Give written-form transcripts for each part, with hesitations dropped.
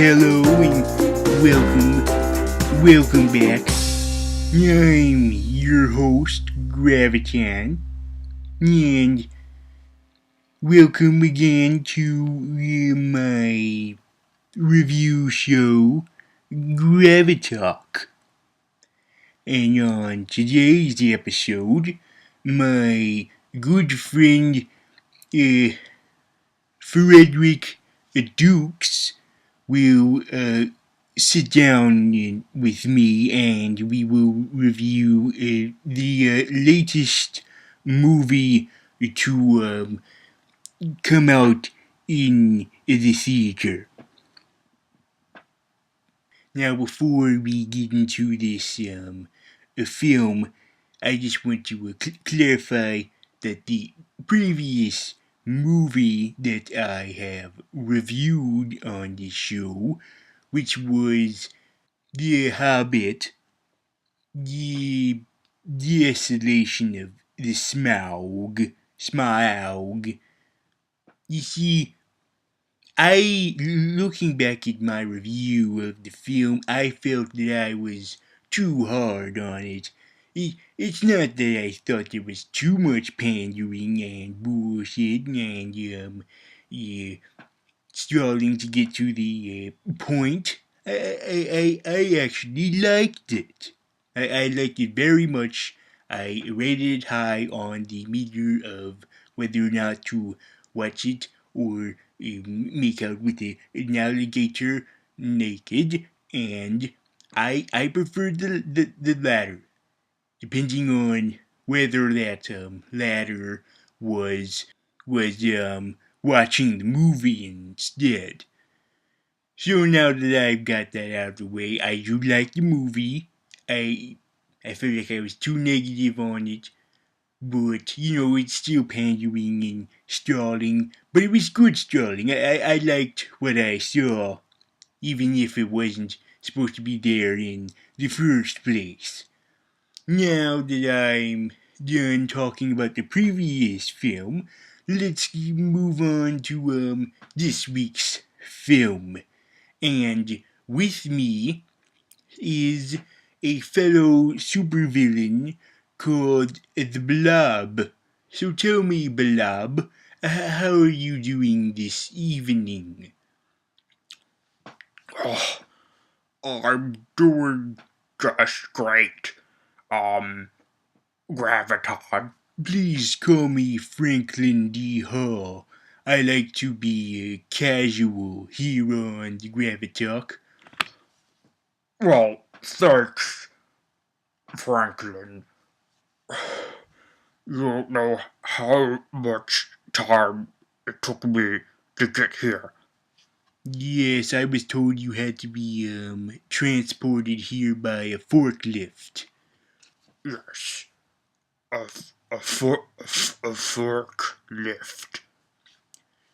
Hello and welcome back. I'm your host, Gravitalk, and welcome again to my review show, Gravitalk. And on today's episode, my good friend, uh, Frederick Dukes will sit down with me and we will review the latest movie to come out in the theater. Now, before we get into this film, I just want to clarify that the previous movie that I have reviewed on this show, which was The Hobbit, The Desolation of the Smaug. You see, looking back at my review of the film, I felt that I was too hard on it. It's not that I thought there was too much pandering and bullshit and yeah, struggling to get to the point. I actually liked it. I liked it very much. I rated it high on the meter of whether or not to watch it or make out with an alligator naked, and I preferred the latter, depending on whether that latter was watching the movie instead. So now that I've got that out of the way, I do like the movie. I I feel like I was too negative on it, but it's still pandering and stalling. But it was good stalling. I liked what I saw, even if it wasn't supposed to be there in the first place. Now that I'm done talking about the previous film, let's move on to this week's film. And with me is a fellow supervillain called the Blob. So tell me, Blob, how are you doing this evening? Oh, I'm doing just great. Um, Graviton. Please call me Franklin D. Hall. I like to be casual here on the Gravitalk. Well, thanks, Franklin. You don't know how much time it took me to get here. Yes, I was told you had to be transported here by a forklift. Yes, a forklift.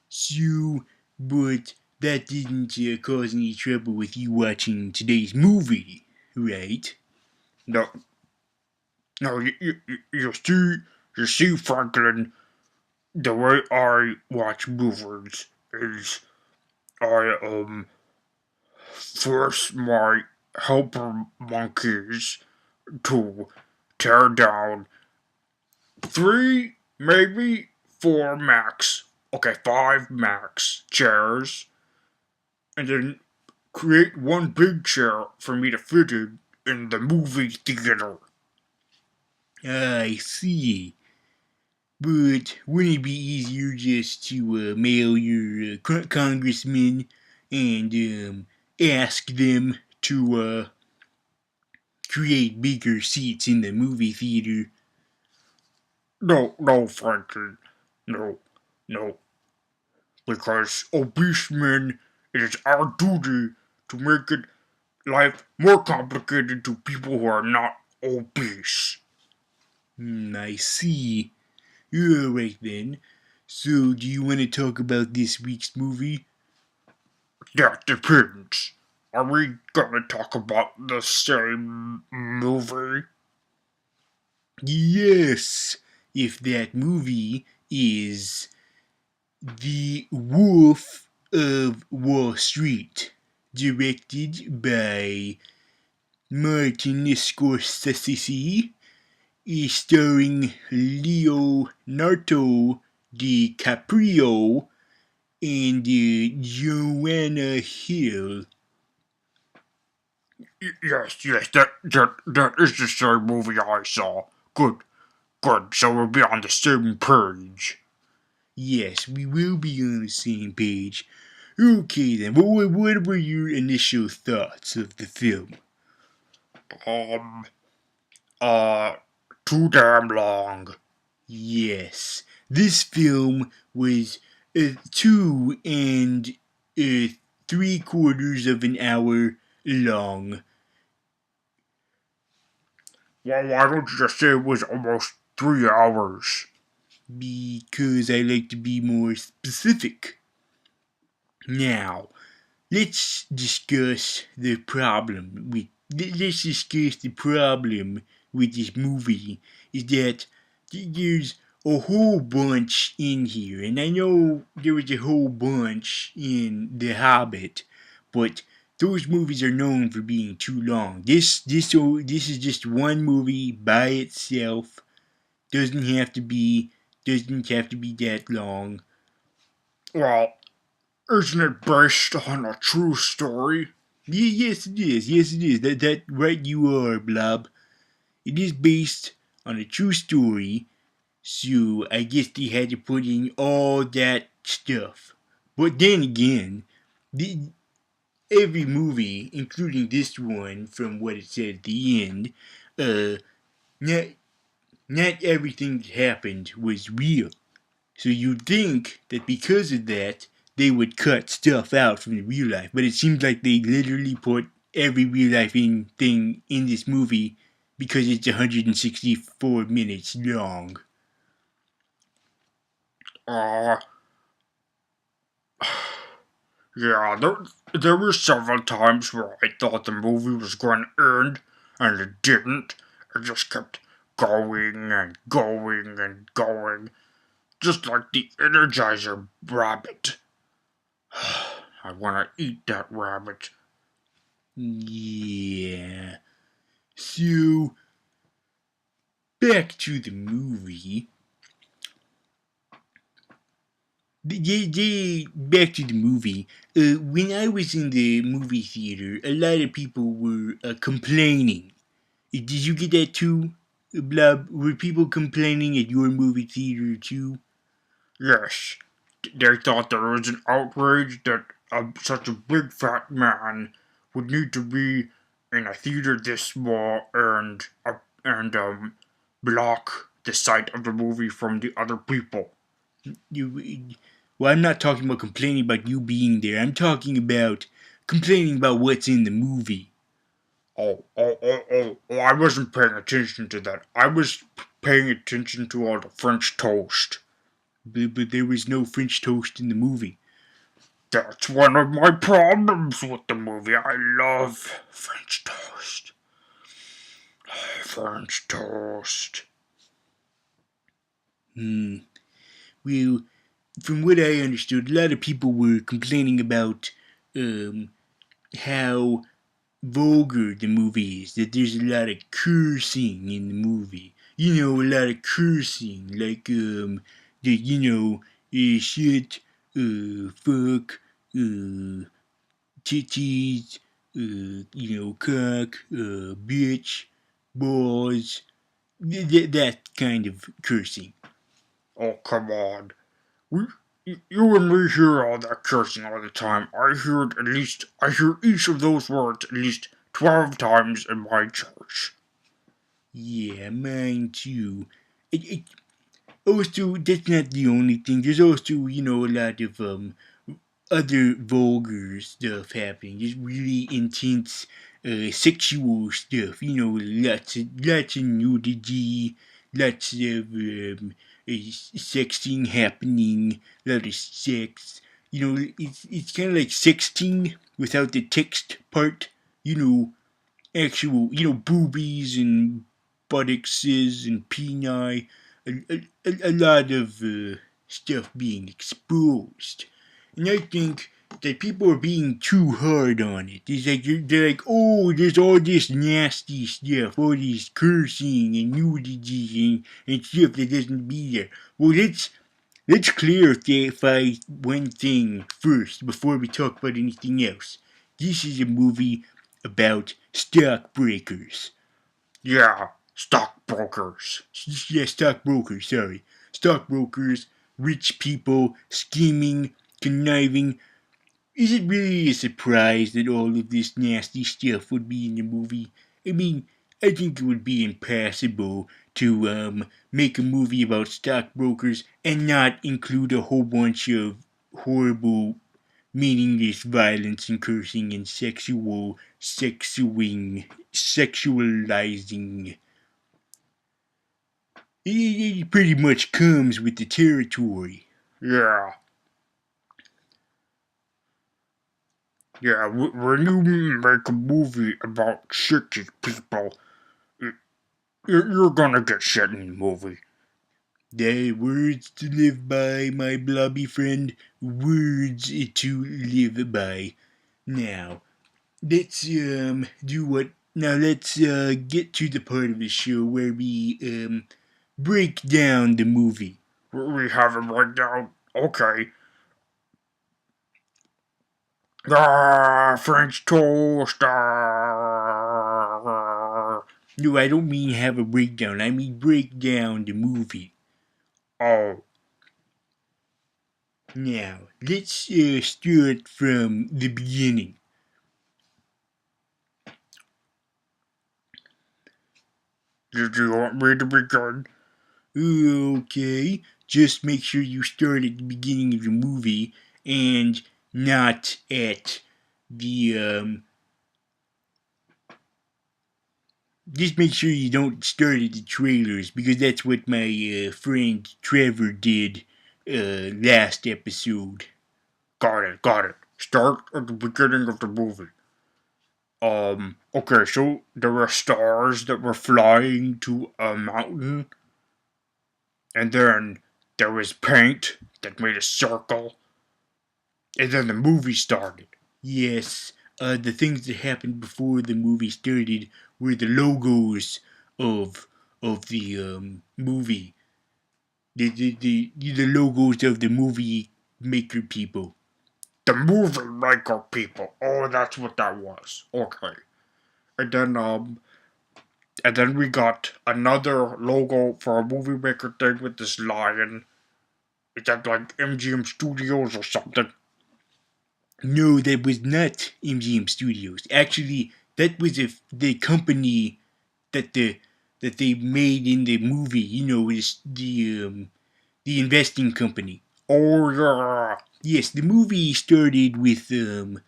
So, but that didn't cause any trouble with you watching today's movie, right? No, no, you see, Franklin, the way I watch movies is I force my helper monkeys to tear down three, maybe four max, okay, five max chairs, and then create one big chair for me to fit in the movie theater. I see. But wouldn't it be easier just to mail your congressman and ask them to create bigger seats in the movie theater? No, no, Franklin, no, no, because obese men, it is our duty to make it life more complicated to people who are not obese. I see. Alright then. So, do you want to talk about this week's movie? That depends. Are we gonna talk about the same movie? Yes, if that movie is The Wolf of Wall Street, directed by Martin Scorsese, is starring Leonardo DiCaprio and Joanna Hill. Yes, that is the same movie I saw. Good, good, so we'll be on the same page. Yes, we will be on the same page. Okay then, what were your initial thoughts of the film? Um, uh, too damn long. Yes, this film was 2 and 3/4 of an hour long. Well, why don't you just say it was almost 3 hours? Because I like to be more specific. Now, let's discuss the problem with let's discuss the problem with this movie is that there's a whole bunch in here, and I know there was a whole bunch in The Hobbit, but those movies are known for being too long. This is just one movie by itself. Doesn't have to be doesn't have to be that long. Well, isn't it based on a true story? Yes, it is. Yes, it is. That right you are, Blob. It is based on a true story, so I guess they had to put in all that stuff. But then again, the, every movie, including this one, from what it said at the end, uh, not not everything that happened was real. So you'd think that because of that, they would cut stuff out from the real life. But it seems like they literally put every real life thing in this movie because it's 164 minutes long. Uh, yeah, there were several times where I thought the movie was going to end, and it didn't. It just kept going and going and going, just like the Energizer rabbit. I want to eat that rabbit. Yeah. So, back to the movie. Back to the movie. When I was in the movie theater, a lot of people were complaining. Did you get that too, Blob? Were people complaining at your movie theater too? Yes, they thought there was an outrage that such a big fat man would need to be in a theater this small and block the sight of the movie from the other people. You, well, I'm not talking about complaining about you being there. I'm talking about complaining about what's in the movie. Oh, I wasn't paying attention to that. I was paying attention to all the French toast. But there was no French toast in the movie. That's one of my problems with the movie. I love French toast. French toast. Hmm. Well, from what I understood, a lot of people were complaining about how vulgar the movie is. That there's a lot of cursing in the movie. You know, a lot of cursing, like that shit, fuck, titties, cock, bitch, balls, that kind of cursing. Oh, come on. We, you and me hear all that cursing all the time. I hear each of those words at least 12 times in my church. Yeah, mine too. It also, that's not the only thing. There's also, a lot of other vulgar stuff happening. Just really intense sexual stuff. Lots of nudity, lots of sexting happening, a lot of sex. It's kind of like sexting without the text part. You know, actual, boobies and buttocks and peni. A lot of stuff being exposed. And I think that people are being too hard on it. It's like they're like, oh, there's all this nasty stuff, all this cursing and nudity and stuff that doesn't be there. Well, let's clarify one thing first before we talk about anything else. This is a movie about stockbrokers. Yeah, stockbrokers. Yeah, stockbrokers, sorry. Stockbrokers, rich people, scheming, conniving. Is it really a surprise that all of this nasty stuff would be in the movie? I mean, I think it would be impossible to make a movie about stockbrokers and not include a whole bunch of horrible, meaningless violence and cursing and sexualizing. It pretty much comes with the territory. Yeah. Yeah, when you make a movie about shitty people, you're gonna get shit in the movie. The words to live by, my blobby friend. Words to live by. Now, let's do what? Now let's get to the part of the show where we break down the movie. We have it right down. Okay. French toast. No, I don't mean have a breakdown. I mean break down the movie. Oh, Now, let's start from the beginning. did you want me to begin? Okay, just make sure you start at the beginning of the movie and not at the just make sure you don't start at the trailers because that's what my friend Trevor did last episode. Got it. Start at the beginning of the movie. Okay, so there were stars that were flying to a mountain, and then there was paint that made a circle, and then the movie started. Yes, the things that happened before the movie started were the logos of the movie. The logos of the movie maker people. The movie maker people. Oh, that's what that was. Okay. And then we got another logo for a movie maker thing with this lion. Is that like MGM Studios or something? No, that was not MGM Studios. Actually, that was the company that they made in the movie. You know, is the investing company. Oh yeah. Yes, the movie started with a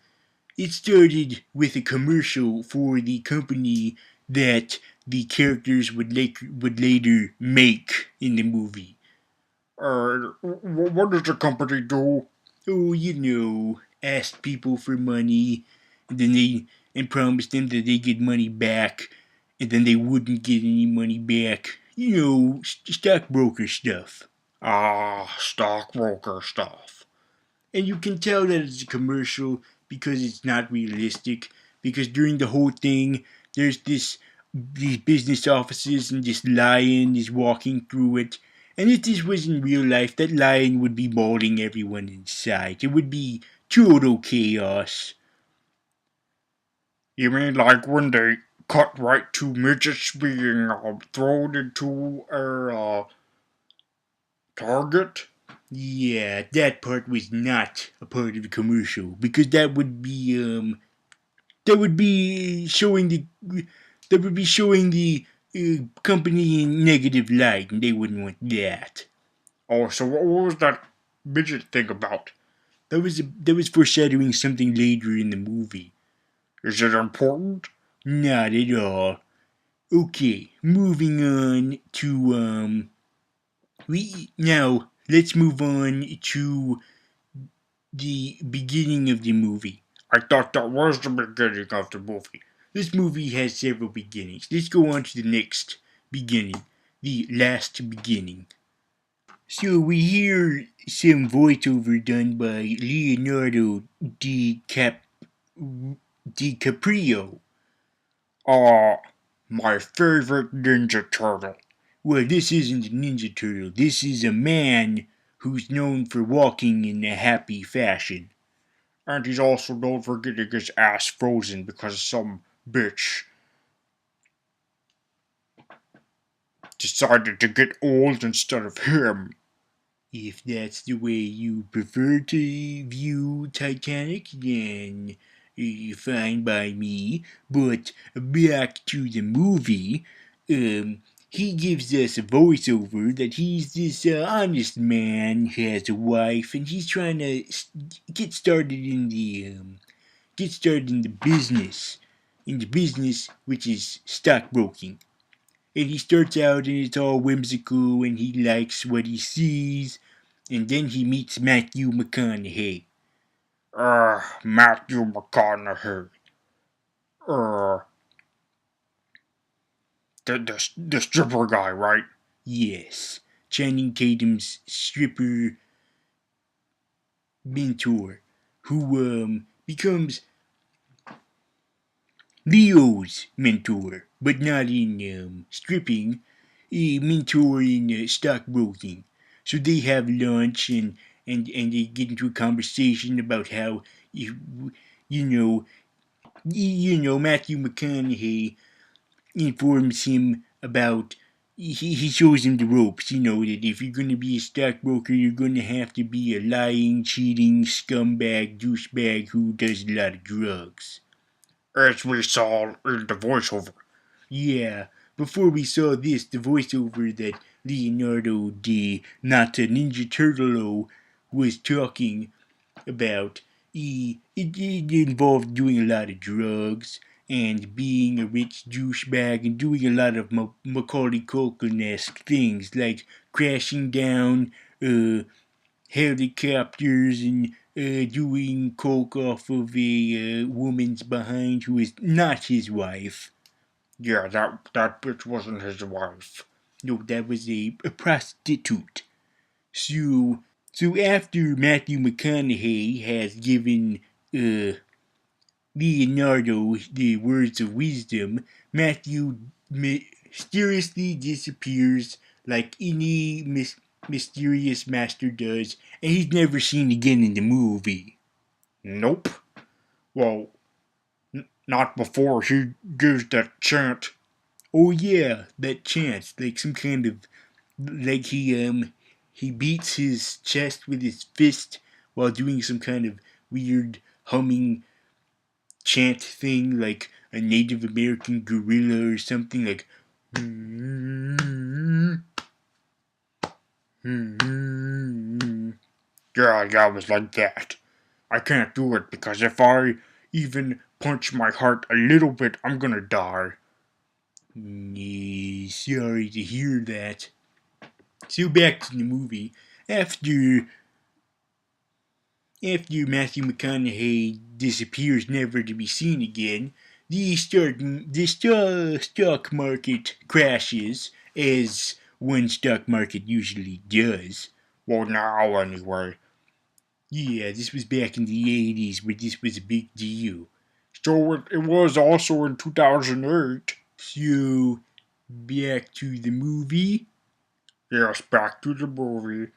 commercial for the company that the characters would later make in the movie. What does the company do? Oh, you know, ask people for money, and then and promise them that they get money back, and then they wouldn't get any money back. You know, stockbroker stuff. Stockbroker stuff. And you can tell that it's a commercial because it's not realistic. Because during the whole thing, there's these business offices and this lion is walking through it. And if this was in real life, that lion would be mauling everyone inside. It would be total chaos. You mean like when they cut right to midgets being thrown into a target? Yeah, that part was not a part of the commercial because that would be showing the company in negative light, and they wouldn't want that. Oh, so what was that midget thing about? That was foreshadowing something later in the movie. Is it important? Not at all. Okay, moving on to we now let's move on to the beginning of the movie. I thought that was the beginning of the movie. This movie has several beginnings. Let's go on to the next beginning, the last beginning. So we hear some voiceover done by Leonardo DiCaprio. Uh, my favorite Ninja Turtle. Well, this isn't a Ninja Turtle. This is a man who's known for walking in a happy fashion. And he's also known for getting his ass frozen because some bitch decided to get old instead of him. If that's the way you prefer to view Titanic, then fine by me. But back to the movie, he gives us a voiceover that he's this honest man, has a wife, and he's trying to get started in the in the business which is stockbroking. And he starts out and it's all whimsical and he likes what he sees. And then he meets Matthew McConaughey. Matthew McConaughey. Uh, the stripper guy, right? Yes, Channing Tatum's stripper mentor, who becomes Leo's mentor, but not in stripping, a mentor in stockbroking. So they have lunch and they get into a conversation about how you, you know Matthew McConaughey informs him about he shows him the ropes, that if you're going to be a stockbroker, you're going to have to be a lying, cheating, scumbag, douchebag who does a lot of drugs. As we saw in the voiceover. Yeah, before we saw this, the voiceover that Leonardo D. Not a Ninja Turtle was talking about, it involved doing a lot of drugs and being a rich douchebag and doing a lot of Macaulay Culkin-esque things like crashing down helicopters and doing coke off of a woman's behind who is not his wife. Yeah, that bitch wasn't his wife. No, that was a prostitute. So, so after Matthew McConaughey has given Leonardo the words of wisdom, Matthew mysteriously disappears like any mysterious master does, and he's never seen again in the movie. Nope. Well, not before he gives that chant. Oh yeah, that chance, like some kind of, like he beats his chest with his fist while doing some kind of weird humming chant thing, like a Native American gorilla or something, like. Yeah, it was like that. I can't do it because if I even punch my heart a little bit, I'm gonna die. Sorry to hear that. So back to the movie. After Matthew McConaughey disappears never to be seen again, the stock market crashes, as one stock market usually does. Well, now anyway. Yeah, this was back in the 80s where this was a big deal. So it was also in 2008. So, back to the movie. Yes, back to the movie.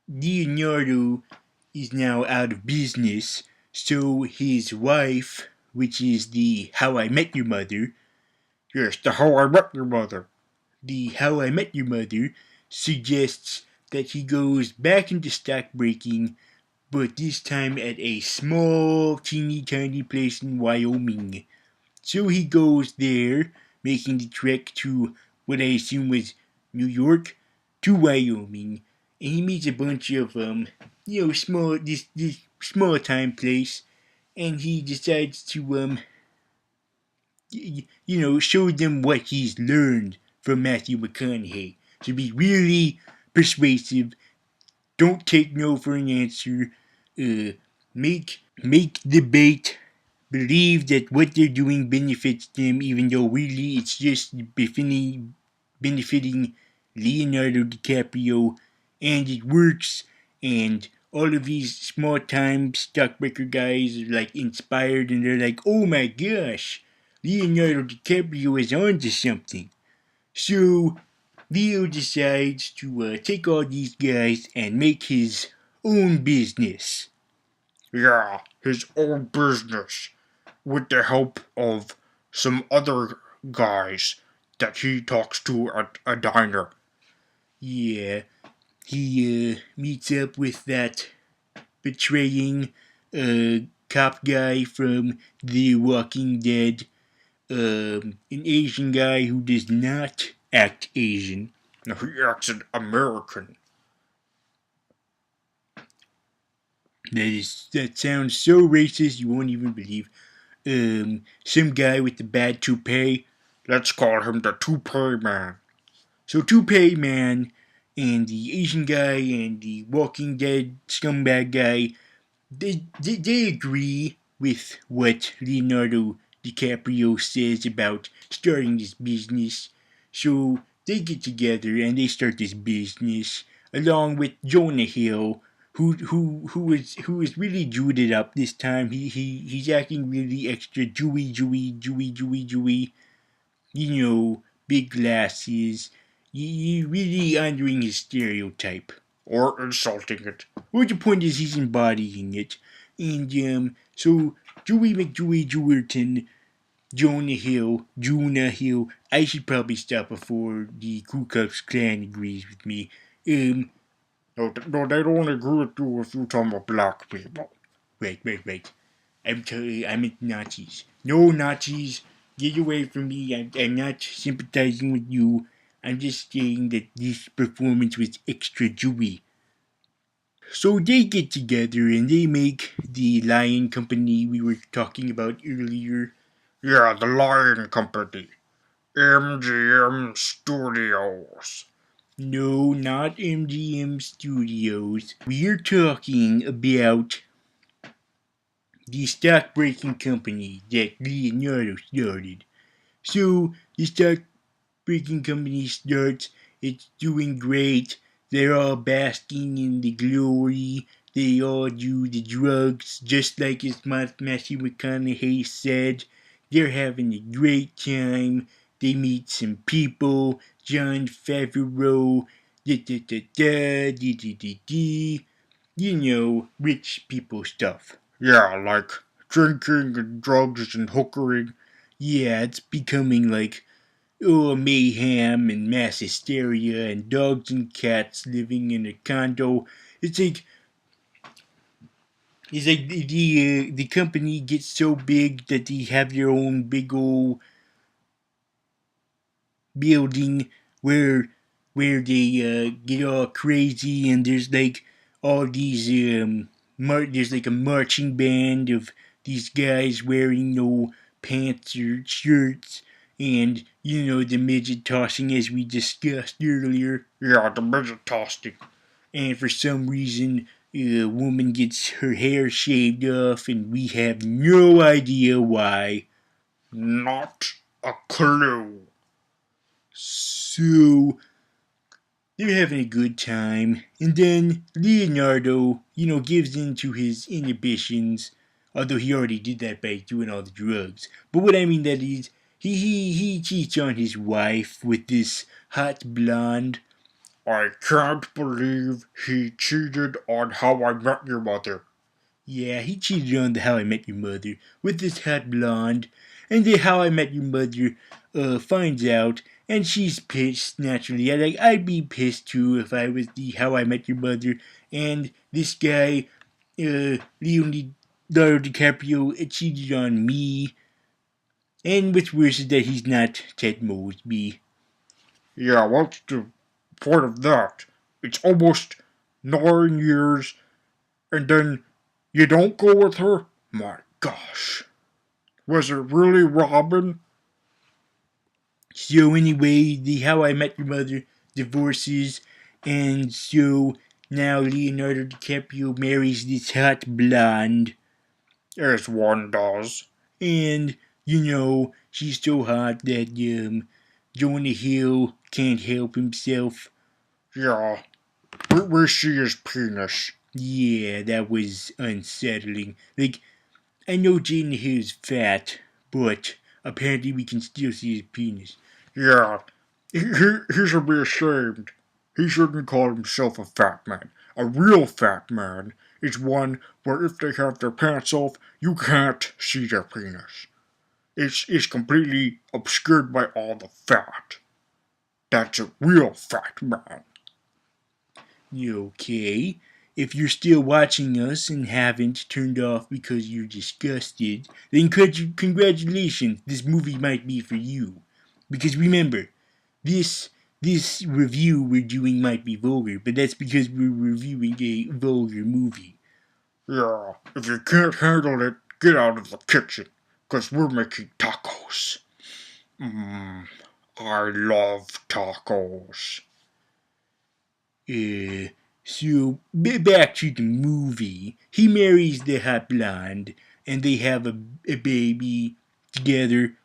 Leonardo is now out of business, so his wife, which is the How I Met Your Mother, Yes, the How I Met Your Mother. the How I Met Your Mother, suggests that he goes back into stockbreaking, but this time at a small, teeny tiny place in Wyoming. So he goes there, making the trek to what I assume was New York to Wyoming, and he meets a bunch of small this small time place, and he decides to show them what he's learned from Matthew McConaughey. To be really persuasive, don't take no for an answer. Make the bait believe that what they're doing benefits them, even though really it's just benefiting Leonardo DiCaprio, and it works. And all of these small-time stockbreaker guys are like inspired, and they're like, "Oh my gosh, Leonardo DiCaprio is onto something." So Leo decides to take all these guys and make his own business. Yeah, his own business with the help of some other guys that he talks to at a diner. Yeah, he meets up with that betraying cop guy from The Walking Dead, an Asian guy who does not act Asian. Now, he acts an American. That sounds so racist you won't even believe. Some guy with the bad toupee. Let's call him the Toupee Man. So Toupee Man and the Asian guy and the Walking Dead scumbag guy, they agree with what Leonardo DiCaprio says about starting this business. So they get together and they start this business along with Jonah Hill, who is really Jewed up this time. He's acting really extra Jewy. You know, big glasses. You really honoring his stereotype. Or insulting it. Well, the point is he's embodying it. And so Dewey Jewerton, Jonah Hill. I should probably stop before the Ku Klux Klan agrees with me. No, they don't agree with you if you talking about black people. Right. I'm at Nazis. No Nazis, get away from me. I'm not sympathizing with you. I'm just saying that this performance was extra Jewy. So they get together and they make the Lion Company we were talking about earlier. Yeah, the Lion Company. MGM Studios. No, not MGM Studios. We're talking about the stock breaking company that Leonardo started. So the stock breaking company starts, it's doing great. They're all basking in the glory. They all do the drugs, just like as Matthew McConaughey said. They're having a great time. They meet some people. John Favreau, da da da da, dee dee dee dee. You know, rich people stuff. Yeah, like drinking and drugs and hookering. Yeah, it's becoming like mayhem and mass hysteria and dogs and cats living in a condo. It's like the company gets so big that they have their own big old building where they get all crazy and there's like all these there's like a marching band of these guys wearing no pants or shirts and the midget tossing as we discussed earlier. Yeah, the midget toasting. And for some reason a woman gets her hair shaved off and we have no idea why. Not a clue. So they're having a good time, and then Leonardo, gives in to his inhibitions, although he already did that by doing all the drugs. But what I mean that is, he cheats on his wife with this hot blonde. I can't believe he cheated on How I Met Your Mother. Yeah, he cheated on the How I Met Your Mother with this hot blonde, and the How I Met Your Mother finds out, and she's pissed. Naturally, I'd be pissed too if I was the How I Met Your Mother, and this guy, Leonardo DiCaprio, cheated on me. And what's worse is that he's not Ted Mosby. Yeah, what's the point of that? It's almost 9 years, and then you don't go with her? My gosh. Was it really Robin? So anyway, the How I Met Your Mother divorces, and so now Leonardo DiCaprio marries this hot blonde, As one does. and she's so hot that Jonah Hill can't help himself. Yeah, we see his penis. Yeah, that was unsettling. Like, I know Jaden Hill's fat, but apparently we can still see his penis. Yeah, he should be ashamed. He shouldn't call himself a fat man. A real fat man is one where if they have their pants off, you can't see their penis. It's completely obscured by all the fat. That's a real fat man. Okay. If you're still watching us and haven't turned off because you're disgusted, then congratulations, this movie might be for you. Because remember, this this review we're doing might be vulgar, but that's because we're reviewing a vulgar movie. Yeah, if you can't handle it, get out of the kitchen, 'cause we're making tacos. Mmm, I love tacos. Uh, so back to the movie. He marries the hot blonde, and they have a baby together.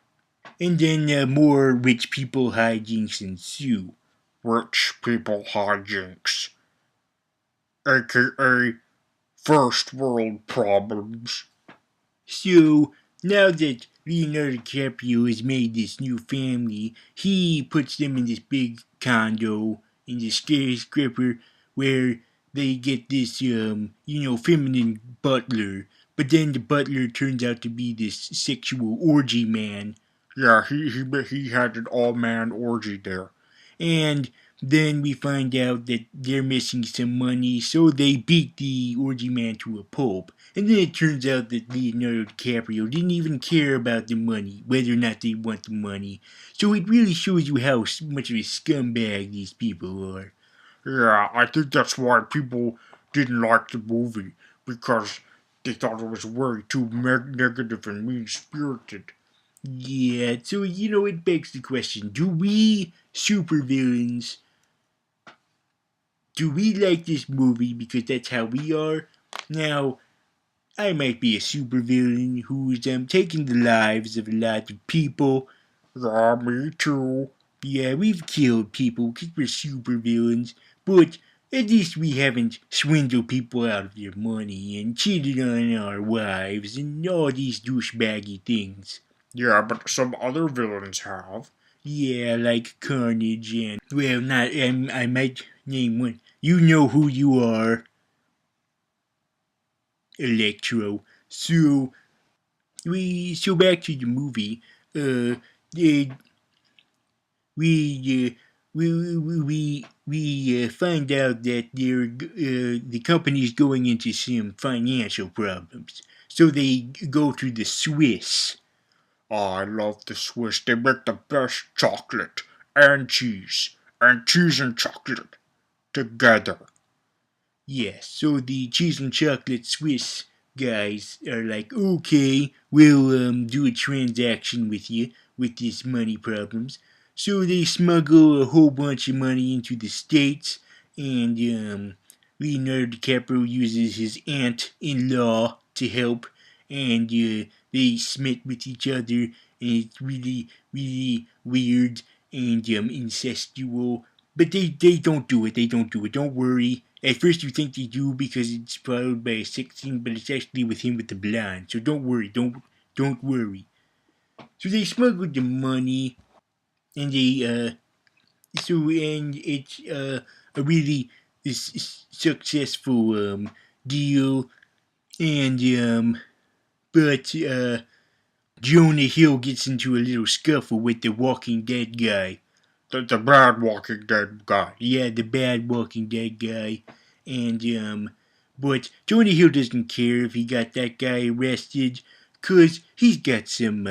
And then more rich people hijinks ensue. Rich people hijinks, aka first world problems. So now that Leonardo DiCaprio has made this new family, he puts them in this big condo in this skyscraper where they get this feminine butler. But then the butler turns out to be this sexual orgy man. Yeah, he had an all man orgy there. And then we find out that they're missing some money, so they beat the orgy man to a pulp. And then it turns out that Leonardo DiCaprio didn't even care about the money, whether or not they want the money. So it really shows you how much of a scumbag these people are. Yeah, I think that's why people didn't like the movie, because they thought it was way too negative and mean spirited. Yeah, so it begs the question: Do we supervillains? Do we like this movie because that's how we are? Now, I might be a supervillain who's taking the lives of a lot of people. Yeah, me too. Yeah, we've killed people because we're supervillains, but at least we haven't swindled people out of their money and cheated on our wives and all these douchebaggy things. Yeah, but some other villains have. Yeah, like Carnage and well, not I might name one. You know who you are, Electro. So back to the movie. Uh, they, we find out that the company is going into some financial problems. So they go to the Swiss. Oh, I love the Swiss. They make the best chocolate and cheese and chocolate together. Yes, so the cheese and chocolate Swiss guys are like, okay, we'll do a transaction with you with these money problems. So they smuggle a whole bunch of money into the States, and Leonardo DiCaprio uses his aunt-in-law to help, and they smit with each other, and it's really, really weird and incestual, but they don't do it. They don't do it. Don't worry. At first you think they do because it's followed by a sex scene, but it's actually with him with the blonde. So don't worry. Don't worry. So they smuggled the money, and it's a really successful deal, and but Jonah Hill gets into a little scuffle with the Walking Dead guy. The bad Walking Dead guy. Yeah, the bad Walking Dead guy. And, but Jonah Hill doesn't care if he got that guy arrested, cause he's got some,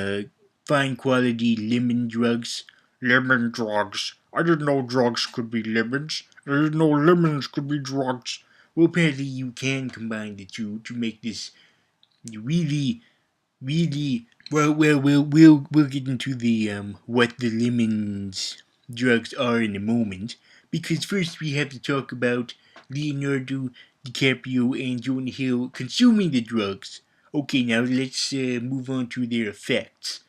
fine quality lemon drugs. Lemon drugs. I didn't know drugs could be lemons. I didn't know lemons could be drugs. Well, apparently you can combine the two to make this really, really, we'll get into the, what the lemons drugs are in a moment, because first we have to talk about Leonardo DiCaprio and Jonah Hill consuming the drugs. Okay, now let's move on to their effects.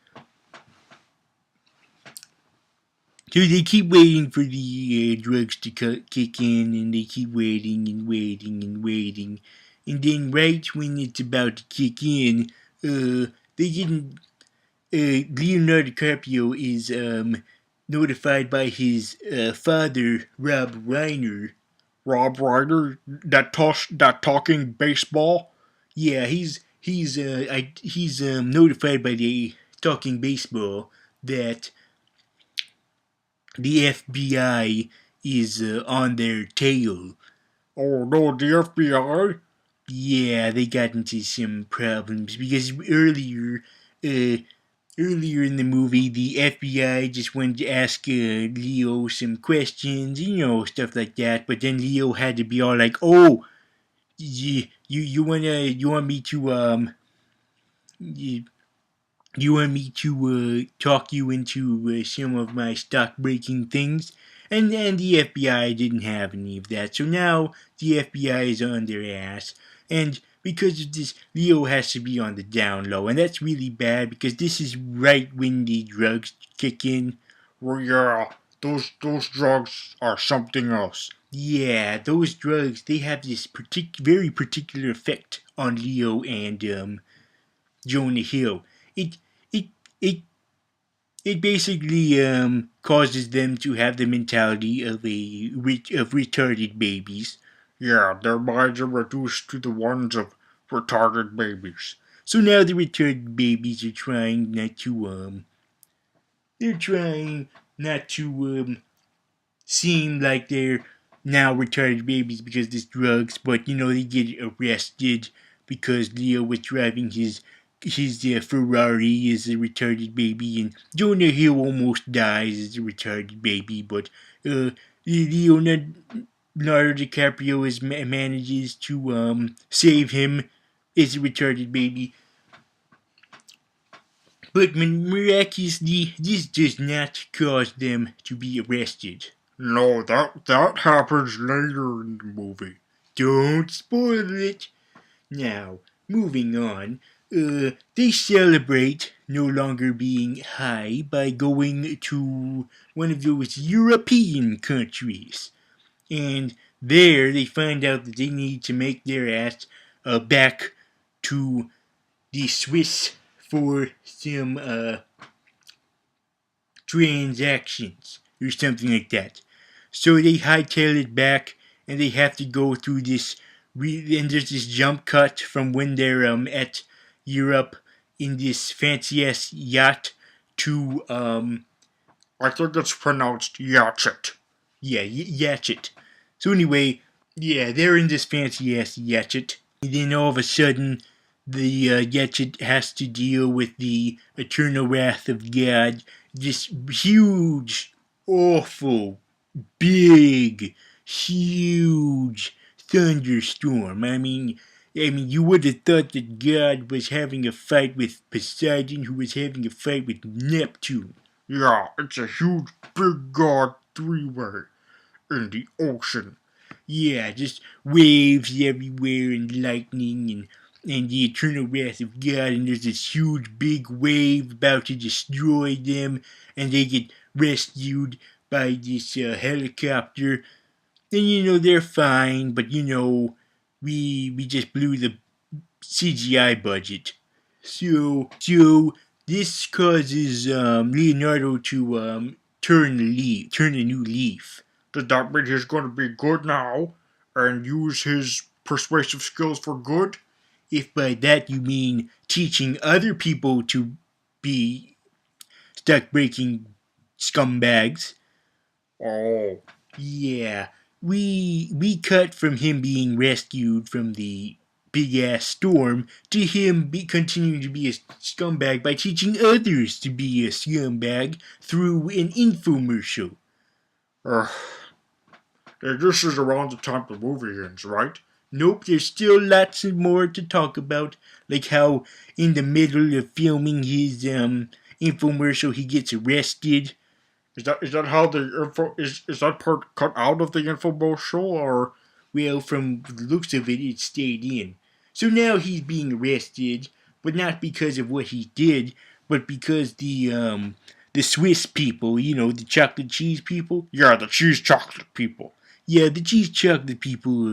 So they keep waiting for the drugs to kick in, and they keep waiting and waiting and waiting. And then right when it's about to kick in, they didn't. Leonardo DiCaprio is notified by his father, Rob Reiner. Rob Ryder, that talking baseball. Yeah, he's notified by the Talking Baseball that the FBI is on their tail. Oh no, the FBI. Yeah, they got into some problems because uh, earlier in the movie, the FBI just wanted to ask Leo some questions, stuff like that. But then Leo had to be all like, "Oh, you want me to you, you want me to talk you into some of my stock breaking things?" And the FBI didn't have any of that. So now the FBI is on their ass. And because of this, Leo has to be on the down low. And that's really bad because this is right when the drugs kick in. Well, yeah, those drugs are something else. Yeah, those drugs, they have this very particular effect on Leo and Jonah Hill. It, it, it it basically causes them to have the mentality of retarded babies. Yeah, their minds are reduced to the ones of retarded babies. So now the retarded babies are trying not to they're trying not to seem like they're now retarded babies because this drugs, but they get arrested because Leo was driving his Ferrari as a retarded baby, and Jonah Hill almost dies as a retarded baby, but Leonardo DiCaprio manages to save him as a retarded baby. But miraculously, this does not cause them to be arrested. No, that happens later in the movie. Don't spoil it. Now, moving on, they celebrate no longer being high by going to one of those European countries. And there they find out that they need to make their ass back to the Swiss for some transactions or something like that. So they hightail it back, and they have to go through this. And there's this jump cut from when they're at Europe in this fancy ass yacht to I think it's pronounced Yachet. yeah, Yatchet. So anyway, yeah, they're in this fancy ass Yatchet, and then all of a sudden, the Yatchet has to deal with the eternal wrath of God. This huge, awful, big, huge thunderstorm. I mean, you would have thought that God was having a fight with Poseidon, who was having a fight with Neptune. Yeah, it's a huge big god three-way in the ocean. Yeah, just waves everywhere and lightning and the eternal wrath of God, and there's this huge big wave about to destroy them, and they get rescued by this helicopter. And they're fine, but we just blew the CGI budget. So this causes Leonardo to turn a new leaf. Does that mean he's going to be good now and use his persuasive skills for good? If by that you mean teaching other people to be stuck breaking scumbags, Oh, yeah, we cut from him being rescued from the big ass storm to him continuing to be a scumbag by teaching others to be a scumbag through an infomercial. uh, this is around the time the movie ends, right? Nope, there's still lots more to talk about, like how in the middle of filming his infomercial he gets arrested. Is that how the info is that part cut out of the infomercial or? Well, from the looks of it, it stayed in. So now he's being arrested, but not because of what he did, but because the Swiss people, the chocolate cheese people. Yeah, the cheese chocolate people. Yeah, the cheese chocolate people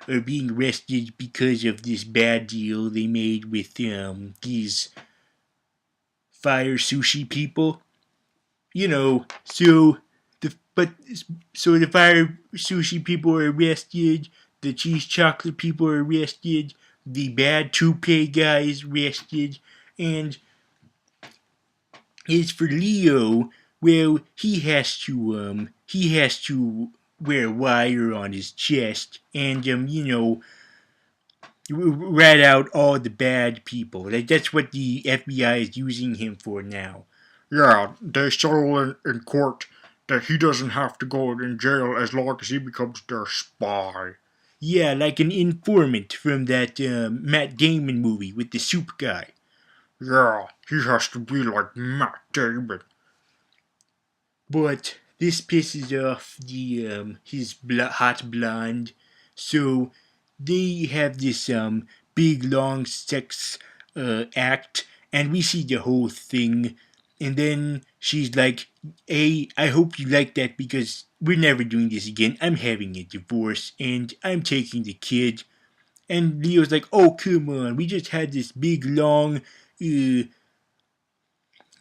are being arrested because of this bad deal they made with these fire sushi people. So the fire sushi people are arrested, the cheese chocolate people are arrested, the bad toupee guy is arrested, and as for Leo, well, he has to wear wire on his chest and rat out all the bad people. That's what the FBI is using him for now. Yeah, they settle in court that he doesn't have to go in jail as long as he becomes their spy. Yeah, like an informant from that Matt Damon movie with the soup guy. Yeah, he has to be like Matt Damon. But this pisses off the his hot blonde, so they have this big long sex act, and we see the whole thing. And then she's like, "Hey, I hope you like that because we're never doing this again. I'm having a divorce and I'm taking the kid." And Leo's like, "Oh, come on, we just had this big long uh,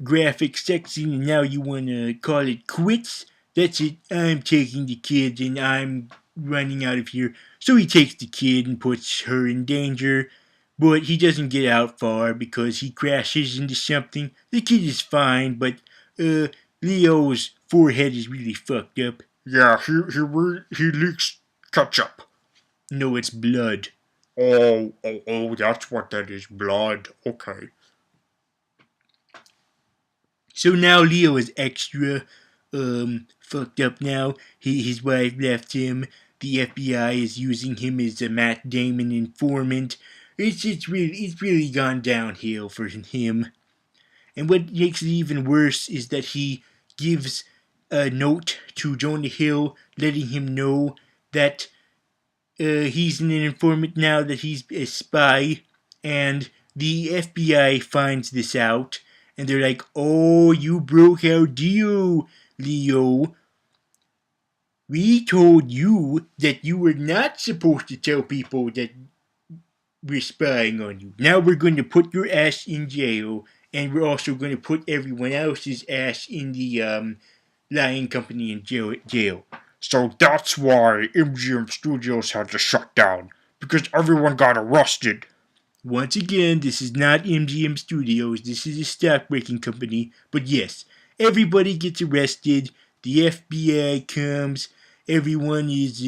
graphic sex scene and now you want to call it quits? That's it. I'm taking the kid and I'm running out of here." So he takes the kid and puts her in danger, but he doesn't get out far because he crashes into something. The kid is fine, but uh, Leo's forehead is really fucked up. Yeah, he leaks ketchup. No, it's blood. Oh, that's what that is. Blood. Okay. So now Leo is extra fucked up now. His wife left him. The FBI is using him as a Matt Damon informant. It's really gone downhill for him. And what makes it even worse is that he gives a note to Jonah Hill letting him know that he's an informant now, that he's a spy, and the FBI finds this out, and they're like, "Oh, you broke our deal, Leo. We told you that you were not supposed to tell people that we're spying on you. Now we're going to put your ass in jail, and we're also going to put everyone else's ass in the lying company in jail." So that's why MGM Studios had to shut down. Because everyone got arrested. Once again, this is not MGM Studios. This is a stockbreaking company. But yes, everybody gets arrested. The FBI comes. Everyone is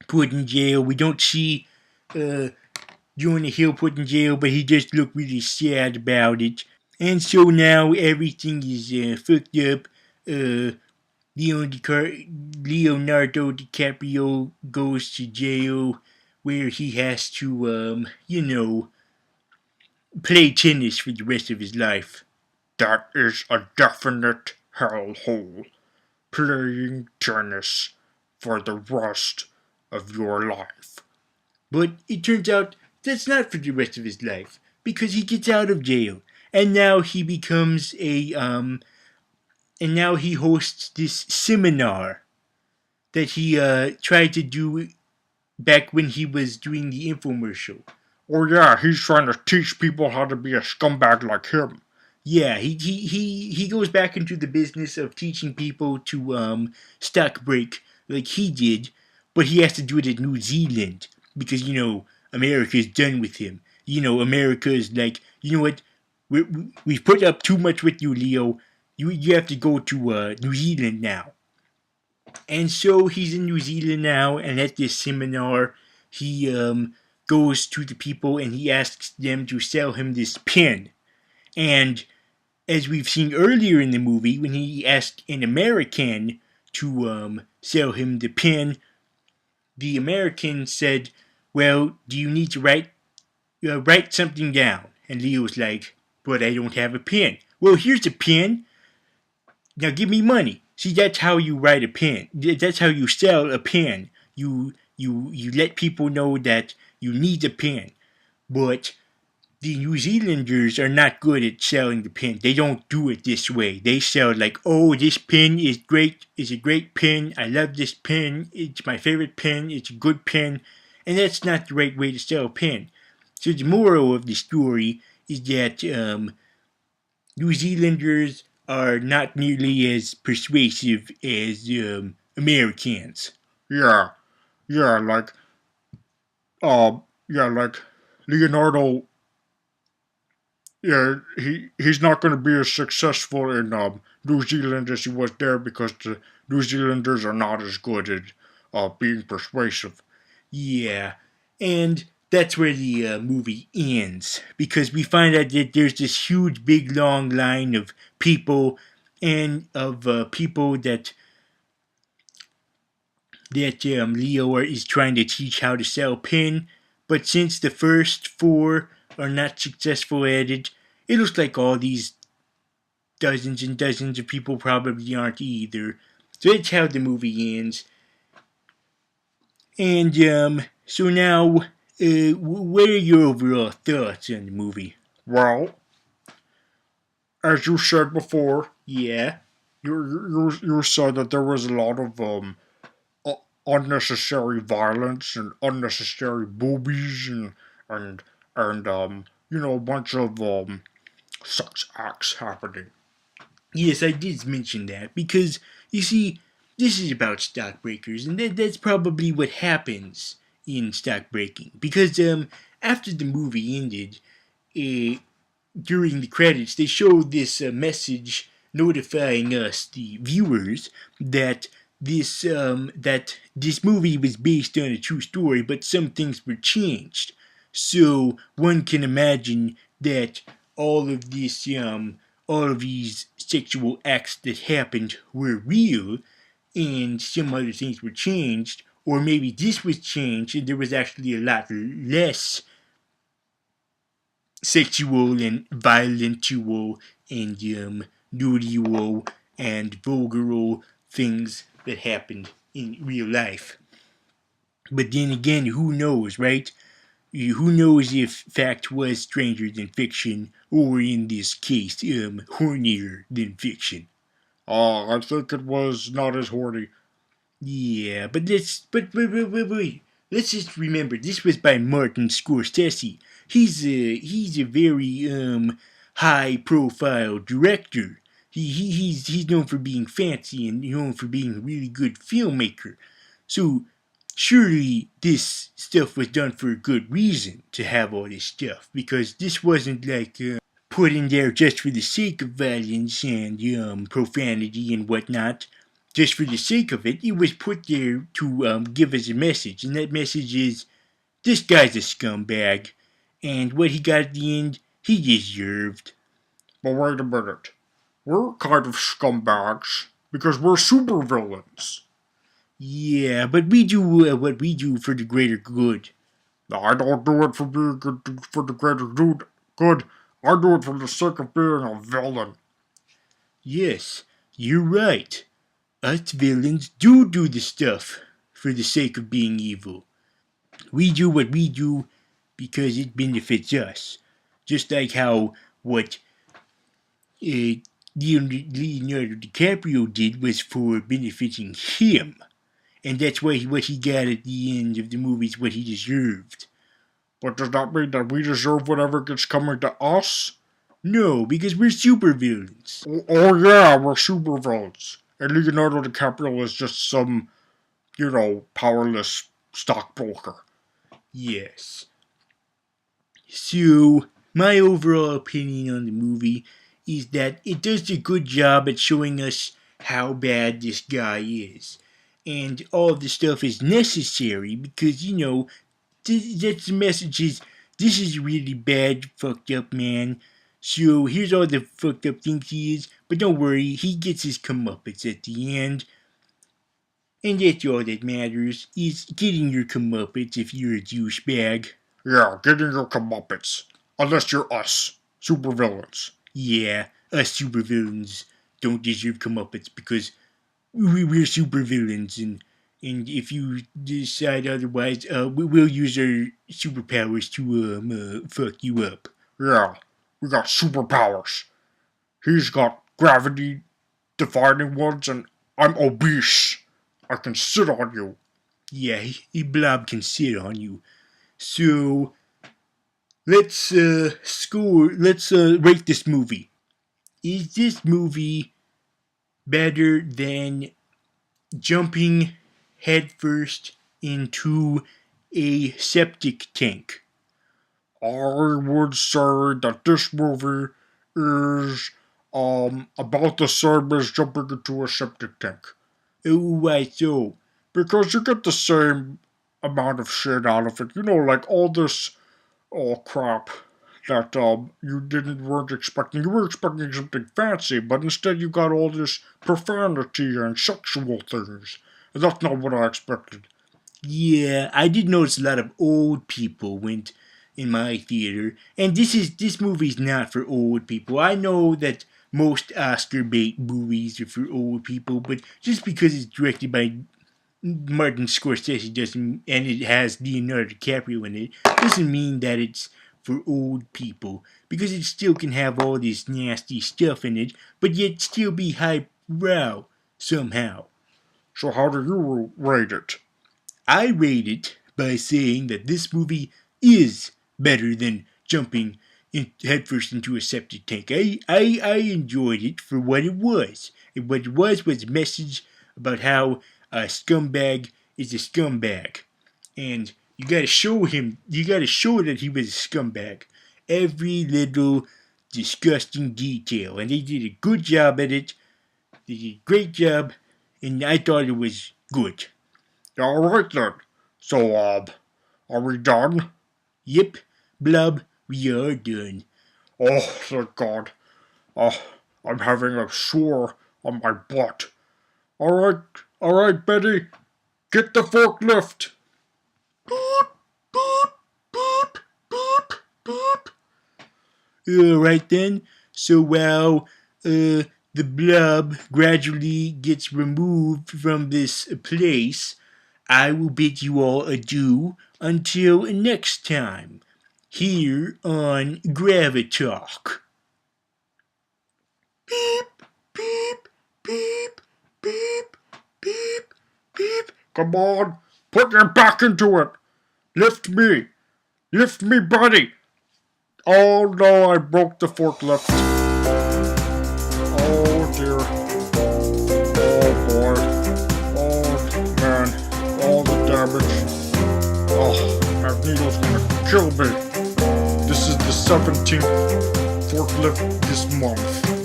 put in jail. We don't see Jonah Hill put in jail, but he just looked really sad about it. And so now everything is fucked up. Uh, Leonardo DiCaprio goes to jail where he has to, play tennis for the rest of his life. That is a definite hellhole. Playing tennis for the rest of your life. But it turns out that's not for the rest of his life because he gets out of jail and now he becomes and now he hosts this seminar that he tried to do back when he was doing the infomercial. Oh yeah, he's trying to teach people how to be a scumbag like him. Yeah, he goes back into the business of teaching people to stock break like he did, but he has to do it in New Zealand because America's done with him. America is like, you know what, we've put up too much with you, Leo. You have to go to New Zealand now. And so he's in New Zealand now, and at this seminar, he goes to the people and he asks them to sell him this pen. And as we've seen earlier in the movie, when he asked an American to sell him the pen, the American said, "Well, do you need to write something down?" And Leo was like, "But I don't have a pen." "Well, here's a pen. Now give me money." See, that's how you write a pen. That's how you sell a pen. You let people know that you need a pen. But the New Zealanders are not good at selling the pin. They don't do it this way. They sell like, oh, this pin is great. It's a great pin. I love this pin. It's my favorite pin. It's a good pin. And that's not the right way to sell a pin. So the moral of the story is that New Zealanders are not nearly as persuasive as Americans. Yeah, yeah, like Leonardo. Yeah, he's not going to be as successful in New Zealand as he was there because the New Zealanders are not as good at being persuasive. Yeah, and that's where the movie ends because we find out that there's this huge, big, long line of people and of people that Leo is trying to teach how to sell pin. But since the first four are not successful at it, it looks like all these dozens and dozens of people probably aren't either. So that's how the movie ends. And so now, what are your overall thoughts on the movie? Well, as you said before, Yeah, you said that there was a lot of unnecessary violence and unnecessary boobies and a bunch of sex acts happening. yes, I did mention that because you see, this is about stockbreakers, and that's probably what happens in stockbreaking. Because after the movie ended, uh, during the credits, they showed this message notifying us, the viewers, that this movie was based on a true story, but some things were changed. So one can imagine that all of this, all of these sexual acts that happened were real, and some other things were changed, or maybe this was changed and there was actually a lot less sexual and violentual and nuditual and vulgaral things that happened in real life. But then again, who knows, right? Who knows if fact was stranger than fiction, or in this case, hornier than fiction? I think it was not as horny. Yeah, but wait. Let's just remember this was by Martin Scorsese. He's a very high profile director. He's known for being fancy and known for being a really good filmmaker. So surely this stuff was done for a good reason to have all this stuff because this wasn't like put in there just for the sake of violence and profanity and whatnot. Just for the sake of it, it was put there to give us a message, and that message is this guy's a scumbag, and what he got at the end, he deserved. But wait a minute. We're kind of scumbags because we're supervillains. Yeah, but we do what we do for the greater good. I don't do it for being good for the greater good. I do it for the sake of being a villain. Yes, you're right. Us villains do the stuff for the sake of being evil. We do what we do because it benefits us. Just like how what uh, Leonardo DiCaprio did was for benefiting him. And that's why what he got at the end of the movie is what he deserved. But does that mean that we deserve whatever gets coming to us? No, because we're supervillains. Oh yeah, we're supervillains. And Leonardo DiCaprio is just some, powerless stockbroker. Yes. So, my overall opinion on the movie is that it does a good job at showing us how bad this guy is. And all of the stuff is necessary because, that's the message is this is really bad, fucked up man. So here's all the fucked up things he is, but don't worry, he gets his comeuppance at the end. And that's all that matters, is getting your comeuppance if you're a douchebag. Yeah, getting your comeuppance. Unless you're us, supervillains. Yeah, us supervillains don't deserve comeuppance because we're supervillains, and if you decide otherwise, we'll use our superpowers to fuck you up. Yeah, we got superpowers. He's got gravity defining ones, and I'm obese. I can sit on you. Yeah, Blob can sit on you. So let's score. Let's rate this movie. Is this movie better than jumping headfirst into a septic tank? I would say that this movie is about the same as jumping into a septic tank. Oh, why so? Because you get the same amount of shit out of it. You know, like all this crap that you weren't expecting. You were expecting something fancy, but instead you got all this profanity and sexual things. And that's not what I expected. Yeah, I did notice a lot of old people went in my theater, and this movie's not for old people. I know that most Oscar bait movies are for old people, but just because it's directed by Martin Scorsese doesn't, and it has Leonardo DiCaprio in it, doesn't mean that it's for old people. Because it still can have all this nasty stuff in it, but yet still be highbrow somehow. So how do you rate it? I rate it by saying that this movie is better than jumping headfirst into a septic tank. I enjoyed it for what it was. And what it was a message about how a scumbag is a scumbag. And you gotta show that he was a scumbag. Every little disgusting detail. And they did a good job at it. They did a great job. And I thought it was good. All right then. So, are we done? Yep, Blub, we are done. Oh, thank God. Oh, I'm having a sore on my butt. All right, Betty, get the forklift. Alright then, so while the Blub gradually gets removed from this place, I will bid you all adieu until next time, here on Gravitalk. Beep, beep, beep, beep, beep, beep. Come on, put your back into it. Lift me, buddy. Oh no, I broke the forklift. Oh dear. Oh boy. Oh man. All the damage. Oh, Magneto's gonna kill me. This is the 17th forklift this month.